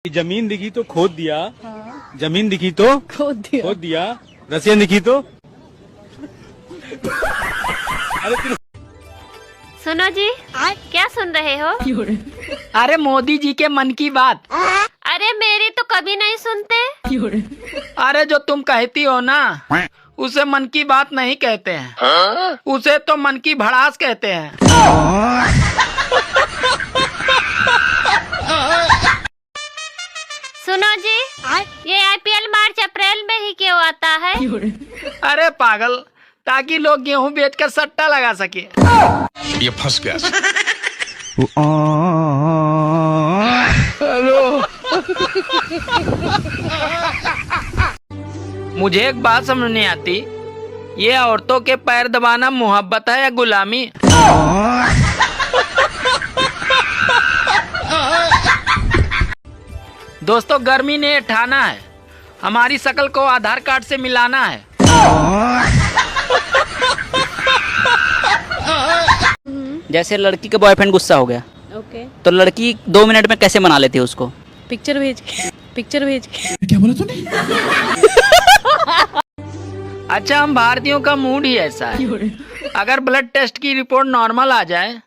जमीन दिखी तो खोद दिया। हाँ। जमीन दिखी तो खोद दिया। रसिया दिखी तो अरे सुनो जी, क्या सुन रहे हो? अरे मोदी जी के मन की बात। अरे मेरी तो कभी नहीं सुनते। अरे जो तुम कहती हो ना, उसे मन की बात नहीं कहते हैं, उसे तो मन की भड़ास कहते हैं। सुनो जी, ये आईपीएल मार्च अप्रैल में ही क्यों आता है? अरे पागल, ताकि लोग गेहूं बेचकर सट्टा लगा सके। ये फंस गया। मुझे एक बात समझ नहीं आती, ये औरतों के पैर दबाना मोहब्बत है या गुलामी? दोस्तों, गर्मी ने ठाना है, हमारी शकल को आधार कार्ड से मिलाना है। जैसे लड़की का बॉयफ्रेंड गुस्सा हो गया, ओके। तो लड़की 2 मिनट में कैसे मना लेती है उसको? पिक्चर भेज के क्या बोला तूने? अच्छा, हम भारतीयों का मूड ही ऐसा है। अगर ब्लड टेस्ट की रिपोर्ट नॉर्मल आ जाए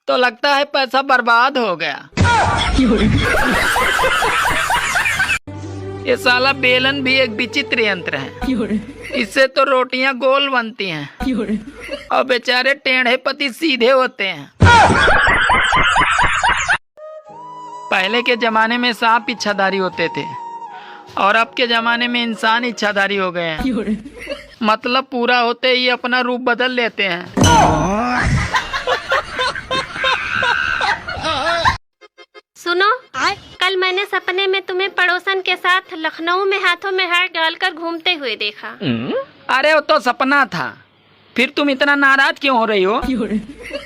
तो लगता है पैसा बर्बाद हो गया। ये साला बेलन भी एक विचित्र यंत्र है, इससे तो रोटियां गोल बनती हैं और बेचारे टेढ़े पति सीधे होते हैं। पहले के जमाने में सांप इच्छाधारी होते थे और अब के जमाने में इंसान इच्छाधारी हो गए हैं। मतलब पूरा होते ही अपना रूप बदल लेते हैं। सुनो, कल मैंने सपने में तुम्हें पड़ोसन के साथ लखनऊ में हाथों में हाथ डालकर घूमते हुए देखा। अरे वो तो सपना था, फिर तुम इतना नाराज क्यों हो रही हो?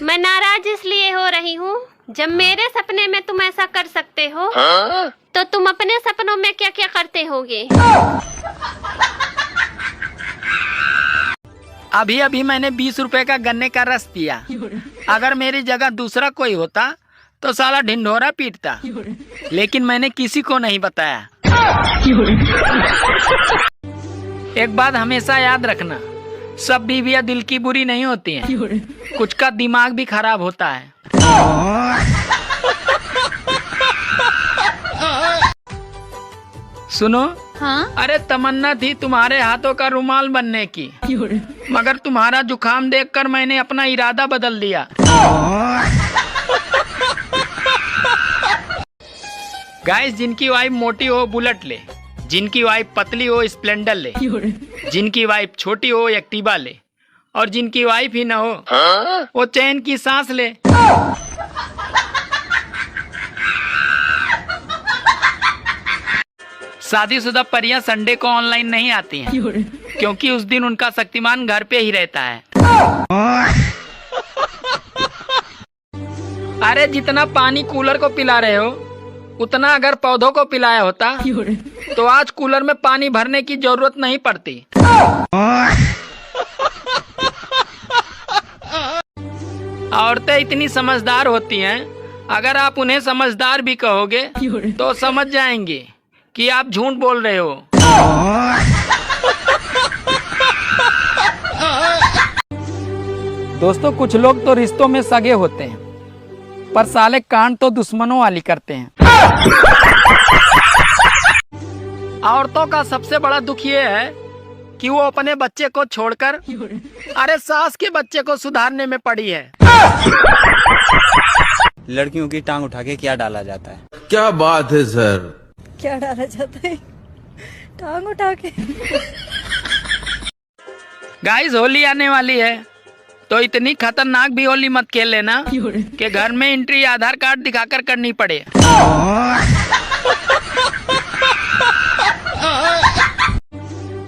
मैं नाराज इसलिए हो रही हूँ, जब मेरे सपने में तुम ऐसा कर सकते हो, तो तुम अपने सपनों में क्या क्या करते होगे? अभी अभी मैंने 20 रुपए का गन्ने का रस पिया। अगर मेरी जगह दूसरा कोई होता तो साला ढिंढोरा पीटता, लेकिन मैंने किसी को नहीं बताया। एक बात हमेशा याद रखना, सब बीवियां दिल की बुरी नहीं होती हैं, कुछ का दिमाग भी खराब होता है। सुनो, हाँ। अरे तमन्ना थी तुम्हारे हाथों का रुमाल बनने की, मगर तुम्हारा जुकाम देखकर मैंने अपना इरादा बदल दिया। गाइस, जिनकी वाइफ मोटी हो बुलेट ले, जिनकी वाइफ पतली हो स्प्लेंडर ले, जिनकी वाइफ छोटी हो एक्टिवा ले, और जिनकी वाइफ ही न हो वो चैन की सांस ले। शादीशुदा परियां संडे को ऑनलाइन नहीं आती हैं, क्योंकि उस दिन उनका शक्तिमान घर पे ही रहता है। अरे जितना पानी कूलर को पिला रहे हो, उतना अगर पौधों को पिलाया होता तो आज कूलर में पानी भरने की जरूरत नहीं पड़ती। औरतें इतनी समझदार होती हैं, अगर आप उन्हें समझदार भी कहोगे तो समझ जाएंगे कि आप झूठ बोल रहे हो। दोस्तों, कुछ लोग तो रिश्तों में सगे होते हैं, पर साले कांड तो दुश्मनों वाली करते हैं। औरतों का सबसे बड़ा दुख ये है कि वो अपने बच्चे को छोड़कर अरे सास के बच्चे को सुधारने में पड़ी है। लड़कियों की टांग उठा के क्या डाला जाता है? क्या बात है सर? क्या डाला जाता है? टांग उठा के। गाइस, होली आने वाली है, तो इतनी खतरनाक भी होली मत खेल लेना कि घर में एंट्री आधार कार्ड दिखाकर करनी पड़े।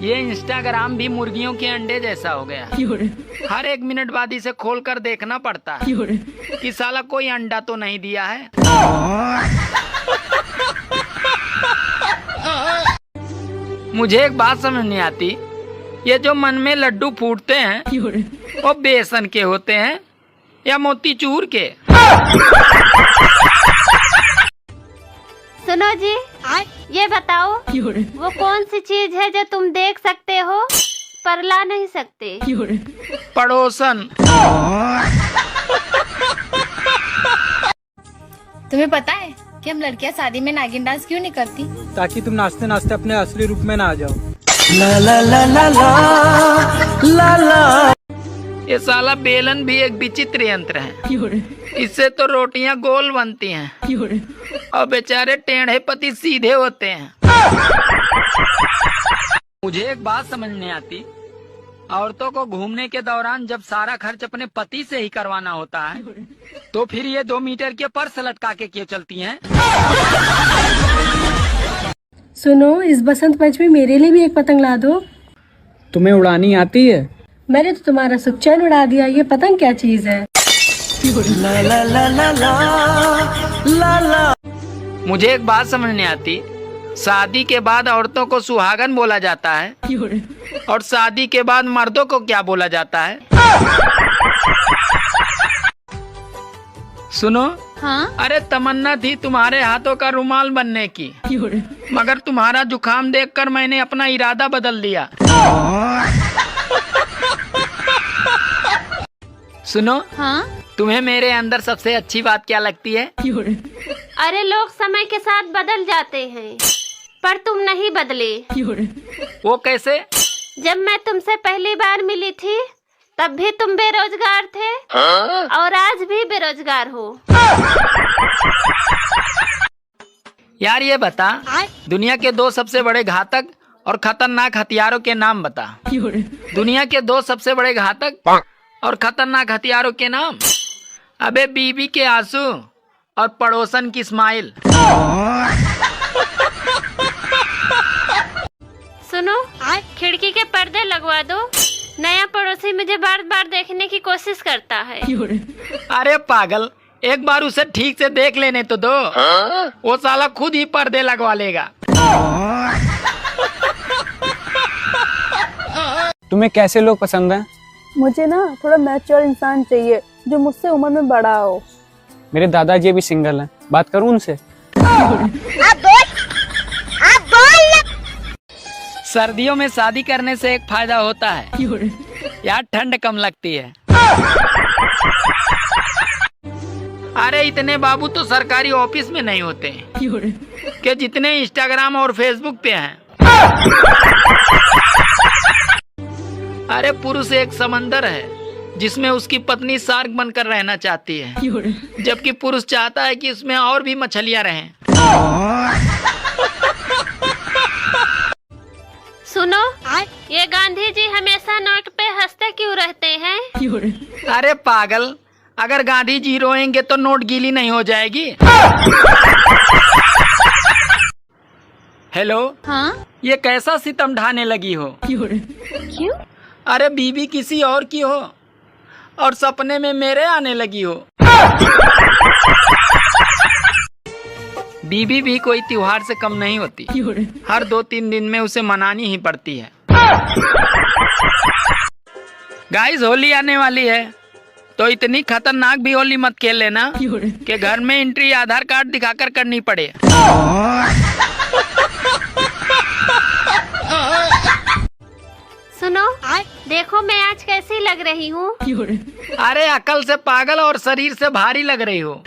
ये इंस्टाग्राम भी मुर्गियों के अंडे जैसा हो गया, हर 1 मिनट बाद इसे खोलकर देखना पड़ता है कि साला कोई अंडा तो नहीं दिया है। मुझे एक बात समझ नहीं आती, ये जो मन में लड्डू फूटते हैं वो बेसन के होते हैं या मोतीचूर के? सुनो जी, ये बताओ वो कौन सी चीज है जो तुम देख सकते हो पर ला नहीं सकते? पड़ोसन। तुम्हें पता है कि हम लड़कियां शादी में नागिन डांस क्यों नहीं करती? ताकि तुम नाचते नाचते अपने असली रूप में ना आ जाओ। ये साला बेलन भी एक विचित्र यंत्र है। इससे तो रोटियां गोल बनती हैं और बेचारे टेढ़े पति सीधे होते हैं। मुझे एक बात समझ नहीं आती, औरतों को घूमने के दौरान जब सारा खर्च अपने पति से ही करवाना होता है, तो फिर ये 2 मीटर के पर्स लटका के क्यों चलती हैं? सुनो, इस बसंत पंचमी मेरे लिए भी एक पतंग ला दो। तुम्हें उड़ानी आती है? मैंने तो तुम्हारा सुख चैन उड़ा दिया। ये पतंग क्या चीज है? मुझे एक बात समझ नहीं आती, शादी के बाद औरतों को सुहागन बोला जाता है और शादी के बाद मर्दों को क्या बोला जाता है? सुनो, हाँ? अरे तमन्ना थी तुम्हारे हाथों का रुमाल बनने की, मगर तुम्हारा जुकाम देखकर मैंने अपना इरादा बदल दिया। सुनो, हाँ? तुम्हें मेरे अंदर सबसे अच्छी बात क्या लगती है? अरे लोग समय के साथ बदल जाते हैं, पर तुम नहीं बदले। वो कैसे? जब मैं तुमसे पहली बार मिली थी तब भी तुम बेरोजगार थे और आज भी बेरोजगार हो। यार ये बता, दुनिया के 2 सबसे बड़े घातक और खतरनाक हथियारों के नाम बता। दुनिया के 2 सबसे बड़े घातक और खतरनाक हथियारों के नाम? अबे बीबी के आंसू और पड़ोसन की स्माइल। सुनो, खिड़की के पर्दे लगवा दो। नया पड़ोसी मुझे बार बार देखने की कोशिश करता है। अरे पागल, एक बार उसे ठीक से देख लेने तो दो। वो साला खुद ही पर्दे लगवा लेगा। तुम्हें कैसे लोग पसंद हैं? मुझे ना थोड़ा मैच्योर इंसान चाहिए जो मुझसे उम्र में बड़ा हो। मेरे दादाजी भी सिंगल हैं, बात करूं उनसे? सर्दियों में शादी करने से एक फायदा होता है यार, ठंड कम लगती है। अरे इतने बाबू तो सरकारी ऑफिस में नहीं होते कि जितने इंस्टाग्राम और फेसबुक पे हैं। अरे पुरुष एक समंदर है जिसमें उसकी पत्नी शार्क बनकर रहना चाहती है, जबकि पुरुष चाहता है कि उसमें और भी मछलियां रहें। सुनो, ये गांधी जी हमेशा नोट पे हंसते क्यों रहते हैं? अरे पागल, अगर गांधी जी रोएंगे तो नोट गीली नहीं हो जाएगी। हेलो, हाँ? ये कैसा सितम ढाने लगी हो? क्यों? अरे बीबी किसी और की हो और सपने में मेरे आने लगी हो। बीबी भी कोई त्योहार से कम नहीं होती, हर 2-3 दिन में उसे मनानी ही पड़ती है। गाइस, होली आने वाली है तो इतनी खतरनाक भी होली मत खेल लेना कि घर में एंट्री आधार कार्ड दिखाकर करनी पड़े। सुनो, देखो मैं आज कैसी लग रही हूँ? अरे अकल से पागल और शरीर से भारी लग रही हो।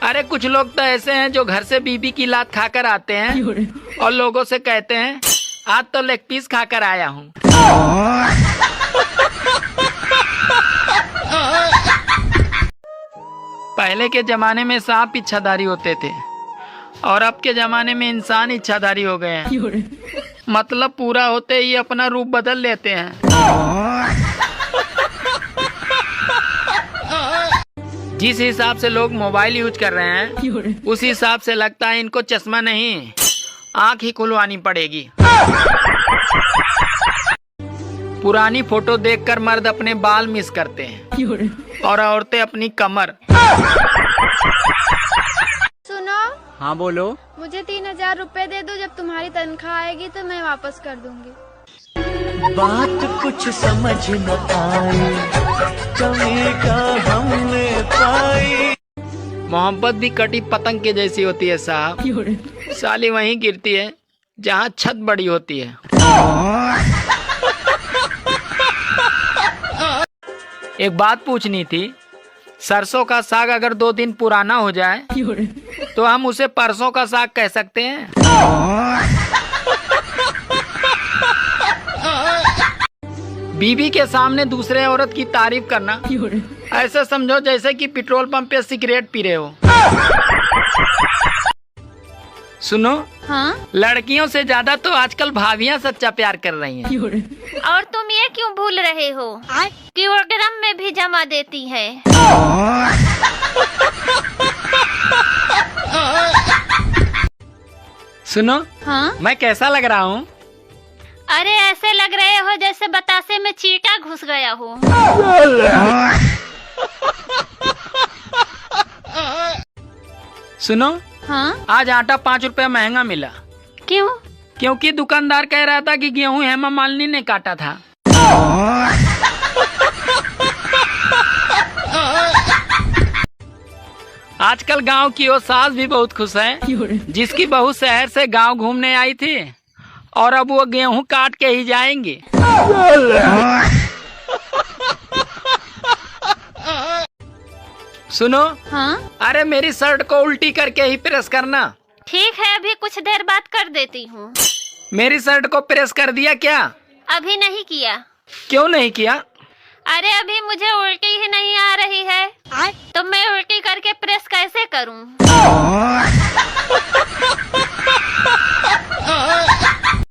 अरे कुछ लोग तो ऐसे हैं जो घर से बीबी की लात खाकर आते हैं और लोगों से कहते हैं आज तो लेग पीस खाकर आया हूँ। पहले के जमाने में सांप इच्छाधारी होते थे और अब के जमाने में इंसान इच्छाधारी हो गए हैं। मतलब पूरा होते ही अपना रूप बदल लेते हैं। जिस हिसाब से लोग मोबाइल यूज कर रहे हैं उस हिसाब से लगता है इनको चश्मा नहीं आंख ही खुलवानी पड़ेगी। पुरानी फोटो देखकर मर्द अपने बाल मिस करते हैं और औरतें अपनी कमर। सुनो, हाँ बोलो। मुझे 3000 रुपए दे दो, जब तुम्हारी तनख्वाह आएगी तो मैं वापस कर दूंगी। बात कुछ समझ न आई। मोहब्बत भी कटी पतंग के जैसी होती है साहब, साली वहीं गिरती है जहाँ छत बड़ी होती है। एक बात पूछनी थी, सरसों का साग अगर 2 दिन पुराना हो जाए तो हम उसे परसों का साग कह सकते हैं? बीवी के सामने दूसरे औरत की तारीफ करना ऐसे समझो जैसे कि पेट्रोल पंप पे सिगरेट पी रहे हो। सुनो, हाँ? लड़कियों से ज्यादा तो आजकल भाभियां सच्चा प्यार कर रही हैं। और तुम ये क्यों भूल रहे हो कि वो ड्रम में भी जमा देती है? सुनो, हाँ? मैं कैसा लग रहा हूँ? अरे ऐसे लग रहे हो जैसे बतासे में चींटा घुस गया हो। सुनो, हाँ? आज आटा 5 रुपया महंगा मिला। क्यों? क्योंकि दुकानदार कह रहा था कि गेहूं हेमा मालिनी ने काटा था। आजकल गांव की वो सास भी बहुत खुश है जिसकी बहू शहर से गांव घूमने आई थी और अब वो गेहूं काट के ही जाएंगे। सुनो, हाँ? अरे मेरी शर्ट को उल्टी करके ही प्रेस करना। ठीक है, अभी कुछ देर बाद कर देती हूँ। मेरी शर्ट को प्रेस कर दिया क्या? अभी नहीं किया। क्यों नहीं किया? अरे अभी मुझे उल्टी ही नहीं आ रही है, तो मैं उल्टी करके प्रेस कैसे करूँ?